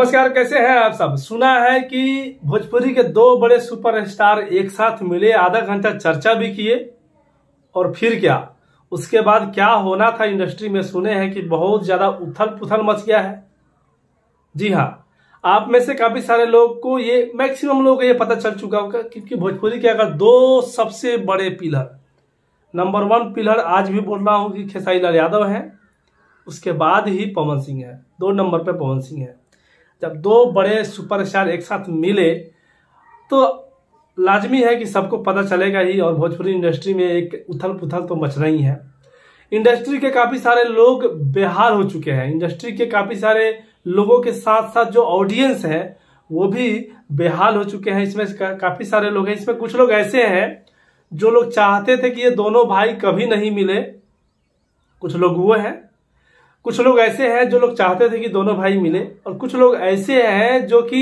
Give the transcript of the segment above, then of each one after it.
नमस्कार, कैसे हैं आप सब। सुना है कि भोजपुरी के दो बड़े सुपरस्टार एक साथ मिले, आधा घंटा चर्चा भी किए और फिर क्या, उसके बाद क्या होना था इंडस्ट्री में सुने हैं कि बहुत ज्यादा उथल पुथल मच गया है। जी हाँ, आप में से काफी सारे लोग को ये, मैक्सिमम लोग को ये पता चल चुका होगा क्योंकि भोजपुरी के अगर दो सबसे बड़े पिलर, नंबर 1 पिलर आज भी बोल रहा हूं कि खेसारी लाल यादव है, उसके बाद ही पवन सिंह है, 2 नंबर पे पवन सिंह है। जब दो बड़े सुपरस्टार एक साथ मिले तो लाजमी है कि सबको पता चलेगा ही, और भोजपुरी इंडस्ट्री में एक उथल पुथल तो मचना ही है। इंडस्ट्री के काफी सारे लोग बेहाल हो चुके हैं, इंडस्ट्री के काफी सारे लोगों के साथ साथ जो ऑडियंस है वो भी बेहाल हो चुके हैं। इसमें काफी सारे लोग हैं, इसमें कुछ लोग ऐसे हैं जो लोग चाहते थे कि ये दोनों भाई कभी नहीं मिले, कुछ लोग वो हैं। कुछ लोग ऐसे हैं जो लोग चाहते थे कि दोनों भाई मिले, और कुछ लोग ऐसे हैं जो कि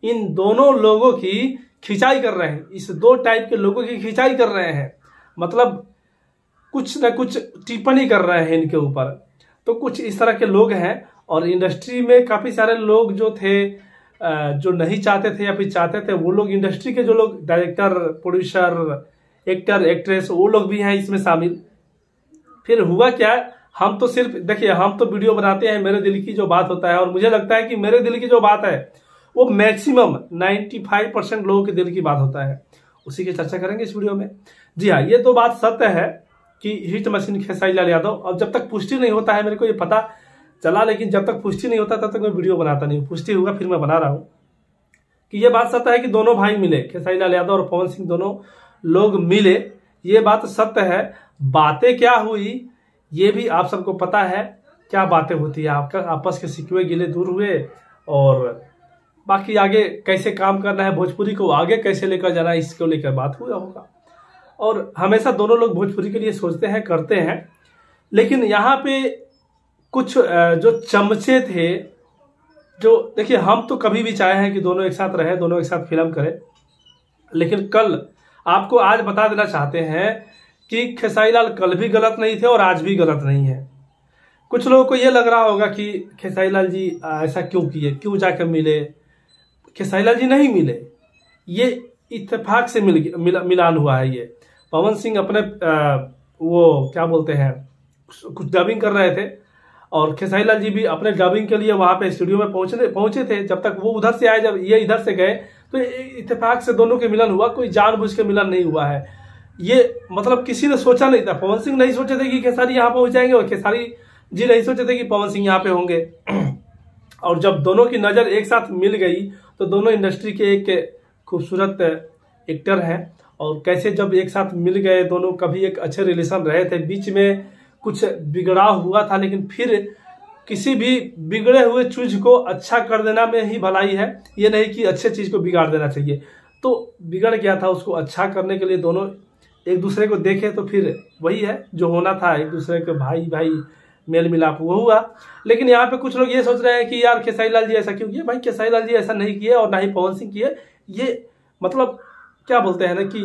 इन दोनों लोगों की खिंचाई कर रहे हैं, इस 2 टाइप के लोगों की खिंचाई कर रहे हैं, मतलब कुछ न कुछ टिप्पणी कर रहे हैं इनके ऊपर। तो कुछ इस तरह के लोग हैं, और इंडस्ट्री में काफी सारे लोग जो थे जो नहीं चाहते थे या फिर चाहते थे, वो लोग इंडस्ट्री के जो लोग डायरेक्टर, प्रोड्यूसर, एक्टर, एक्ट्रेस, वो लोग भी हैं इसमें शामिल। फिर हुआ क्या, हम तो सिर्फ देखिए, हम तो वीडियो बनाते हैं, मेरे दिल की जो बात होता है, और मुझे लगता है कि मेरे दिल की जो बात है वो मैक्सिमम 95% लोगों के दिल की बात होता है, उसी की चर्चा करेंगे इस वीडियो में। जी हाँ, ये तो बात सत्य है कि हिट मशीन खेसारी लाल यादव, और जब तक पुष्टि नहीं होता है, मेरे को ये पता चला, लेकिन जब तक पुष्टि नहीं होता तब तक मैं वीडियो बनाता नहीं हूँ। पुष्टि होगा फिर मैं बना रहा हूँ कि ये बात सत्य है कि दोनों भाई मिले, खेसारी लाल यादव और पवन सिंह दोनों लोग मिले, ये बात सत्य है। बातें क्या हुई ये भी आप सबको पता है, क्या बातें होती है, आपका आपस के सिकवे गिले दूर हुए, और बाकी आगे कैसे काम करना है, भोजपुरी को आगे कैसे लेकर जाना है, इसको लेकर बात हुआ होगा। और हमेशा दोनों लोग भोजपुरी के लिए सोचते हैं, करते हैं, लेकिन यहाँ पे कुछ जो चमचे थे, जो देखिए, हम तो कभी भी चाहे हैं कि दोनों एक साथ रहे, दोनों एक साथ फिल्म करें, लेकिन कल आपको आज बता देना चाहते हैं कि खेसारी लाल कल भी गलत नहीं थे और आज भी गलत नहीं है। कुछ लोगों को ये लग रहा होगा कि खेसारी लाल जी ऐसा क्यों किए, क्यों जाकर मिले। खेसारी लाल जी नहीं मिले, ये इत्तेफाक से मिलान हुआ है। ये पवन सिंह अपने वो क्या बोलते हैं, कुछ डबिंग कर रहे थे, और खेसारी लाल जी भी अपने डबिंग के लिए वहां पे स्टूडियो में पहुंचे थे। जब तक वो उधर से आए, जब ये इधर से गए, तो इत्तेफाक से दोनों के मिलन हुआ, कोई जानबूझ के मिलन नहीं हुआ है। ये मतलब किसी ने सोचा नहीं था, पवन सिंह नहीं सोचे थे कि खेसारी यहाँ पहुंच जाएंगे, और खेसारी जी नहीं सोचे थे कि पवन सिंह यहाँ पे होंगे। और जब दोनों की नजर एक साथ मिल गई तो दोनों इंडस्ट्री के एक खूबसूरत एक्टर हैं, और कैसे जब एक साथ मिल गए दोनों, कभी एक अच्छे रिलेशन रहे थे, बीच में कुछ बिगड़ाव हुआ था, लेकिन फिर किसी भी बिगड़े हुए चीज को अच्छा कर देना में ही भलाई है, ये नहीं कि अच्छे चीज को बिगाड़ देना चाहिए। तो बिगड़ गया था, उसको अच्छा करने के लिए दोनों एक दूसरे को देखे, तो फिर वही है जो होना था, एक दूसरे के भाई भाई मेल मिलाप वो हुआ। लेकिन यहाँ पे कुछ लोग ये सोच रहे हैं कि यार खेसारी लाल जी ऐसा क्यों किए। भाई खेसारी लाल जी ऐसा नहीं किए, और ना ही पवन सिंह किए, ये मतलब क्या बोलते हैं ना कि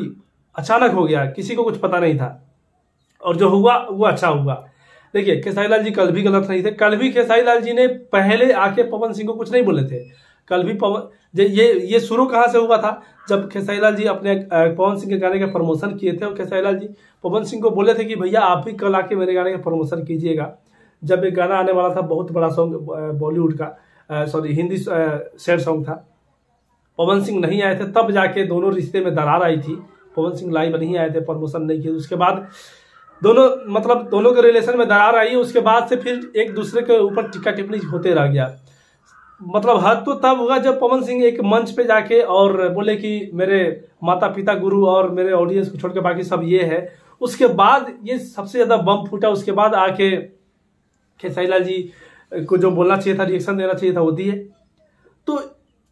अचानक हो गया, किसी को कुछ पता नहीं था, और जो हुआ वो अच्छा हुआ। देखिए, खेसारी लाल जी कल भी गलत नहीं थे, कल भी खेसारी लाल जी ने पहले आके पवन सिंह को कुछ नहीं बोले थे। कल भी ये शुरू कहाँ से हुआ था, जब खेसारी लाल जी अपने पवन सिंह के गाने का प्रमोशन किए थे, और खेसारी लाल जी पवन सिंह को बोले थे कि भैया आप भी कल आके मेरे गाने का प्रमोशन कीजिएगा। जब एक गाना आने वाला था, बहुत बड़ा सॉन्ग बॉलीवुड का, सॉरी हिंदी सैड सॉन्ग था, पवन सिंह नहीं आए थे, तब जाके दोनों रिश्ते में दरार आई थी। पवन सिंह लाइव नहीं आए थे, प्रमोशन नहीं किए, उसके बाद दोनों के रिलेशन में दरार आई। उसके बाद से फिर एक दूसरे के ऊपर टिक्का टिप्पणी होते रह गया। मतलब हद तो तब हुआ जब पवन सिंह एक मंच पे जाके और बोले कि मेरे माता पिता, गुरु और मेरे ऑडियंस को छोड़ के बाकी सब ये है। उसके बाद ये सबसे ज्यादा बम फूटा। उसके बाद आके खेसारी लाल जी को जो बोलना चाहिए था, रिएक्शन देना चाहिए था, वो दिए। तो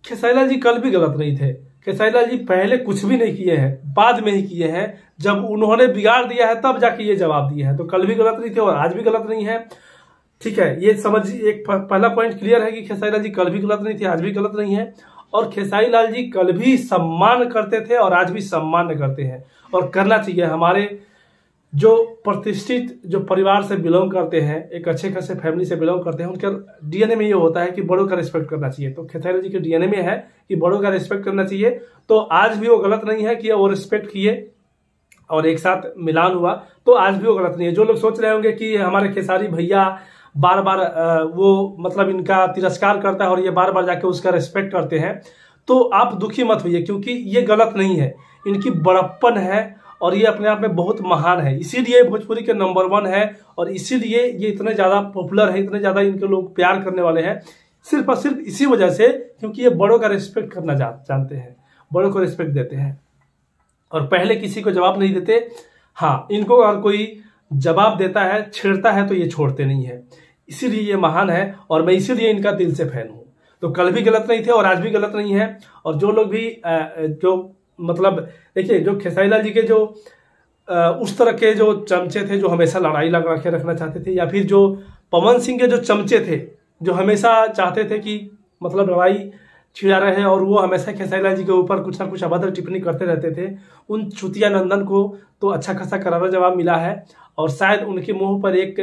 खेसारी लाल जी कल भी गलत नहीं थे। खेसारी लाल जी पहले कुछ भी नहीं किए हैं, बाद में ही किए हैं। जब उन्होंने बिगाड़ दिया है तब जाके ये जवाब दिए हैं। तो कल भी गलत नहीं थे और आज भी गलत नहीं है। ठीक है, ये समझ, एक पहला पॉइंट क्लियर है कि खेसारी लाल जी कल भी गलत नहीं थे, आज भी गलत नहीं है। और खेसारी लाल जी कल भी सम्मान करते थे और आज भी सम्मान करते हैं, और करना चाहिए। हमारे जो प्रतिष्ठित जो परिवार से बिलोंग करते हैं, एक अच्छे खासे फैमिली से बिलोंग करते हैं, उनके डीएनए में ये होता है कि बड़ों का रिस्पेक्ट करना चाहिए। तो खेसारी जी के डीएनए में है कि बड़ों का रिस्पेक्ट करना चाहिए। तो आज भी वो गलत नहीं है कि वो रिस्पेक्ट किए और एक साथ मिलान हुआ, तो आज भी वो गलत नहीं है। जो लोग सोच रहे होंगे कि हमारे खेसारी भैया बार बार वो मतलब इनका तिरस्कार करता है और ये बार बार जाके उसका रिस्पेक्ट करते हैं, तो आप दुखी मत होइए, क्योंकि ये गलत नहीं है। इनकी बड़प्पन है और ये अपने आप में बहुत महान है, इसीलिए भोजपुरी के नंबर 1 है और इसीलिए ये इतने ज्यादा पॉपुलर है, इतने ज्यादा इनके लोग प्यार करने वाले हैं, सिर्फ और सिर्फ इसी वजह से, क्योंकि ये बड़ों का रिस्पेक्ट करना जानते हैं, बड़ों को रिस्पेक्ट देते हैं और पहले किसी को जवाब नहीं देते। हाँ, इनको अगर कोई जवाब देता है, छेड़ता है, तो ये छोड़ते नहीं है, इसीलिए ये महान है और मैं इसीलिए इनका दिल से फैन हूं। तो कल भी गलत नहीं थे और आज भी गलत नहीं है। और जो लोग भी जो मतलब देखिए, जो खेसारी लाल जी के जो उस तरह के जो चमचे थे जो हमेशा लड़ाई लगा के रखना चाहते थे, या फिर जो पवन सिंह के जो चमचे थे जो हमेशा चाहते थे कि मतलब लड़ाई छिड़ा रहे और वो हमेशा खेसारी लाल जी के ऊपर कुछ ना कुछ अभद्र टिप्पणी करते रहते थे, उन चुतिया नंदन को तो अच्छा खासा करारा जवाब मिला है। और शायद उनके मुंह पर एक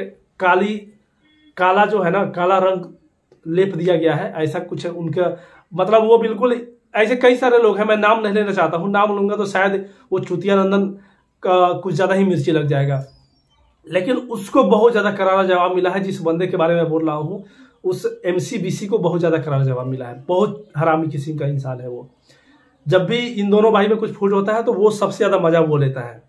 काला जो है ना, काला रंग लेप दिया गया है, ऐसा कुछ उनका मतलब वो बिल्कुल, ऐसे कई सारे लोग हैं, मैं नाम नहीं लेना चाहता हूं, नाम लूंगा तो शायद वो चुतिया नंदन का कुछ ज्यादा ही मिर्ची लग जाएगा, लेकिन उसको बहुत ज्यादा करारा जवाब मिला है। जिस बंदे के बारे में बोल रहा हूं, उस एमसीबीसी को बहुत ज्यादा करारा जवाब मिला है। बहुत हरामी किस्म का इंसान है वो। जब भी इन दोनों भाई में कुछ फूट होता है तो वो सबसे ज्यादा मजा वो लेता है।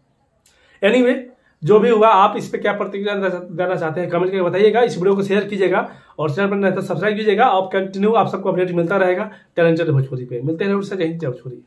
एनीवे, जो भी हुआ, आप इस पे क्या प्रतिक्रिया देना चाहते हैं कमेंट करके बताइएगा। इस वीडियो को शेयर कीजिएगा और चैनल पर नहीं तो सब्सक्राइब कीजिएगा और कंटिन्यू आप सबको अपडेट मिलता रहेगा टैलेंटेड भोजपुरी पे। मिलते हैं जरूर से। जय हिंद, जय भोजपुरी।